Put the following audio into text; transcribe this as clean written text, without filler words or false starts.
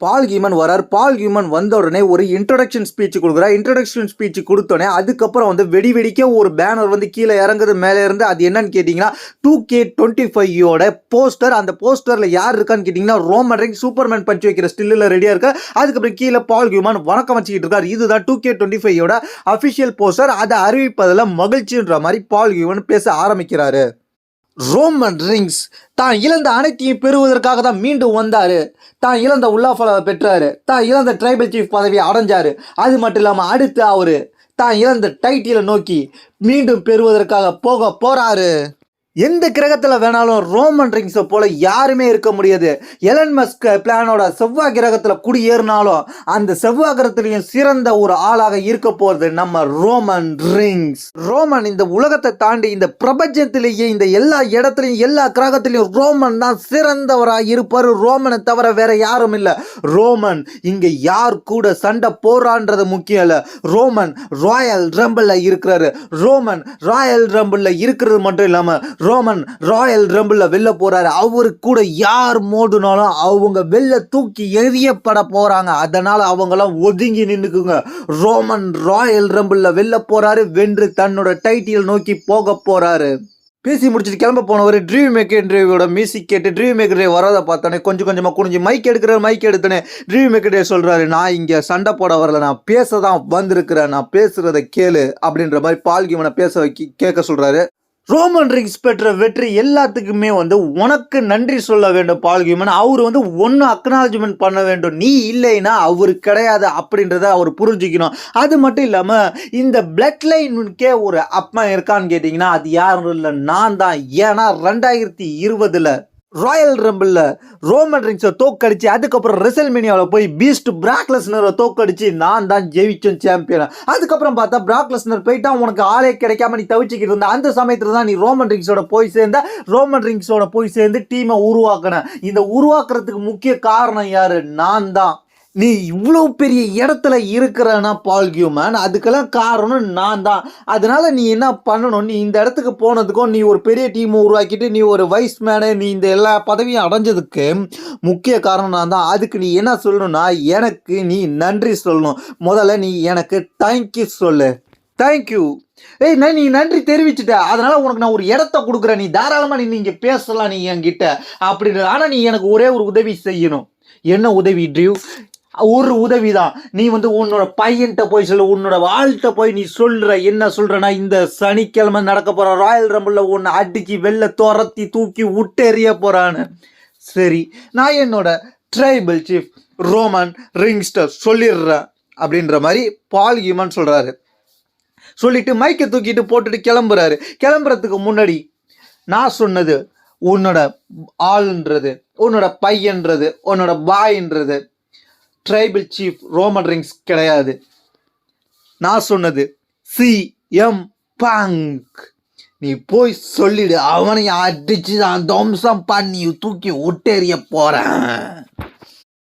பால் He-Man வரார். பால் He-Man வந்த உடனே ஒரு இன்ட்ரடக்ஷன் ஸ்பீச் கொடுக்குறார். இன்ட்ரடக்ஷன் ஸ்பீச் கொடுத்தோடனே அதுக்கப்புறம் வந்து வெடிக்க ஒரு பேனர் வந்து கீழே இறங்குது மேலே இருந்து. அது என்னன்னு கேட்டிங்கன்னா 2K25 போஸ்டர். அந்த போஸ்டரில் யார் இருக்கான்னு கேட்டிங்கன்னா ரோமன் ரிங்ஸ் சூப்பர்மேன் பஞ்சு வைக்கிற ஸ்டில்லில் ரெடியாக இருக்கா. அதுக்கப்புறம் கீழே பால் ஹீமன் வணக்கம் வச்சுக்கிட்டு இருக்கார். இதுதான் 2K25 அஃபிஷியல் போஸ்டர். அதை அறிவிப்பதில் மகிழ்ச்சின்ற மாதிரி பால் ஹீமன் பேச ஆரம்பிக்கிறாரு. ரோமன் ரிங்ஸ் தான் இழந்த அனைத்தையும் பெறுவதற்காக தான் மீண்டும் வந்தார். தான் இழந்த உல்லாஃபலை பெற்றாரு. தான் இழந்த ட்ரைபல் சீஃப் பதவியை அடைஞ்சாரு. அது மட்டும் இல்லாமல் அடுத்து அவர் தான் இழந்த டைட்டிலை நோக்கி மீண்டும் பெறுவதற்காக போறாரு. எந்த கிரகத்தில் வேணாலும் ரோமன் ரிங்ஸை போல யாருமே இருக்க முடியாது. எலன் மஸ்க் பிளானோட செவ்வாய் கிரகத்தில் குடியேறினாலும் அந்த செவ்வாய் கிரகத்திலையும் சிறந்த ஒரு ஆளாக இருக்க போகிறது நம்ம ரோமன் ரிங்ஸ். ரோமன் இந்த உலகத்தை தாண்டி இந்த பிரபஞ்சத்திலேயே இந்த எல்லா இடத்துலையும் எல்லா கிரகத்திலையும் ரோமன் தான் சிறந்தவராக இருப்பார். ரோமனை தவிர வேற யாரும் இல்லை. ரோமன் இங்கே யார் கூட சண்டை போறான்றது முக்கியம் இல்லை. ரோமன் ராயல் ரம்பிளில் இருக்கிறாரு. ரோமன் ராயல் ரம்பிளில் இருக்கிறது மட்டும் இல்லாமல் ரோமன் ராயல் ரம்பிளில் வெளில போறாரு. அவரு கூட யார் மோதுனாலும் அவங்க வெளில தூக்கி எறியப்பட போறாங்க. அதனால அவங்களாம் ஒதுங்கி நின்னுக்குங்க. ரோமன் ராயல் ரம்பிளில் வெளில போறாரு. வென்று தன்னோட டைட்டில் நோக்கி போக போறாரு. பேசி முடிச்சுட்டு கிளம்ப போனவர் ட்ரீவ் மேக்கர் ட்ரீவோட மியூசிக் கேட்டு ட்ரீவ் மேக்கர் வரதை பார்த்தோன்னே கொஞ்சம் கொஞ்சமாக குனிஞ்சு மைக் எடுத்தோன்னே ட்ரீவ் மேக்கர் சொல்கிறாரு, நான் இங்கே சண்டை போட வரல, நான் பேச தான் வந்திருக்கிறேன், நான் பேசுகிறத கேளு அப்படின்ற மாதிரி பால் ஹீமனை கேட்க சொல்கிறாரு. ரோமன் ரிங்ஸ் பெற்ற வெற்றி எல்லாத்துக்குமே வந்து உனக்கு நன்றி சொல்ல வேண்டும் பால் ஹீமன். அவர் வந்து ஒன்று அக்னாலஜ்மெண்ட் பண்ண வேண்டும். நீ இல்லைன்னா அவர் கிடையாது அப்படின்றத அவர் புரிஞ்சுக்கணும். அது மட்டும் இல்லாமல் இந்த பிளட் லைனுக்கே ஒரு அப்பா இருக்கான்னு கேட்டிங்கன்னா அது யாரும் இல்லை, நான் தான். ஏன்னா 2020 ராயல் ரம்பிளில் ரோமன் ரிங்ஸை தோக்கடிச்சு அதுக்கப்புறம் ரெசல்மேனியாவில் போய் பீஸ்ட் பிராக் லெஸ்னரை தோக்கடிச்சு நான் தான் ஜெயிச்சேன் சாம்பியன். அதுக்கப்புறம் பார்த்தா பிராக் லெஸ்னர் போயிட்டா உனக்கு ஆளே கிடைக்காம நீ தவிச்சிக்கிட்டு இருந்த. அந்த சமயத்தில் தான் நீ ரோமன் ரிங்ஸோட போய் சேர்ந்து டீமை உருவாக்கின. இந்த உருவாக்குறதுக்கு முக்கிய காரணம் யாரு? நான் தான். நீ இவ்வளோ பெரிய இடத்துல இருக்கிறனா பால் ஹீமன், அதுக்கெல்லாம் காரணம் நான் தான். அதனால நீ என்ன பண்ணணும், நீ இந்த இடத்துக்கு போனதுக்கும் நீ ஒரு பெரிய டீமை உருவாக்கிட்டு நீ ஒரு வைஸ் மேனு நீ இந்த எல்லா பதவியும் அடைஞ்சதுக்கு முக்கிய காரணம் நான் தான். அதுக்கு நீ என்ன சொல்லணும்னா எனக்கு நீ நன்றி சொல்லணும். முதல்ல நீ எனக்கு தேங்க்யூ சொல்லு. தேங்க்யூ. நீ நன்றி தெரிவிச்சுட்ட, அதனால உனக்கு நான் ஒரு இடத்த கொடுக்குறேன், நீ தாராளமாக நீ இங்கே பேசலாம் நீ என்கிட்ட அப்படின்னு. ஆனால் நீ எனக்கு ஒரே ஒரு உதவி செய்யணும். என்ன உதவி ட்ரீவ்? ஒரு உதவி தான். நீ வந்து உன்னோட பையன்கிட்ட போய் சொல்லு, உன்னோட வாழ்கிட்ட போய் நீ என்ன சொல்றனா, இந்த சனிக்கிழமை நடக்க போற ராயல் ரம்பிளில் உன்னை அடிச்சு வெளில துரத்தி தூக்கி விட்டெறிய போறான்னு. சரி, நான் என்னோட ட்ரைபல் சீஃப் ரோமன் ரிங்ஸ்ட சொல்லிடுறேன் அப்படின்ற மாதிரி பால் ஹீமன் சொல்றாரு. சொல்லிட்டு மைக்கை தூக்கிட்டு போட்டுட்டு கிளம்புறாரு. கிளம்புறதுக்கு முன்னாடி நான் சொன்னது உன்னோட ஆளுன்றது, உன்னோட பையன்றது, உன்னோட பாயின்றது ட்ரைபல் சீஃப் ரோமன் ரிங்ஸ் கிடையாது. நான் சொன்னது CM பங்க். நீ போய் சொல்லிடு, அவனை அடிச்சு நான் தம்சம் பண்ணி தூக்கி விட்டெறிய போறேன்.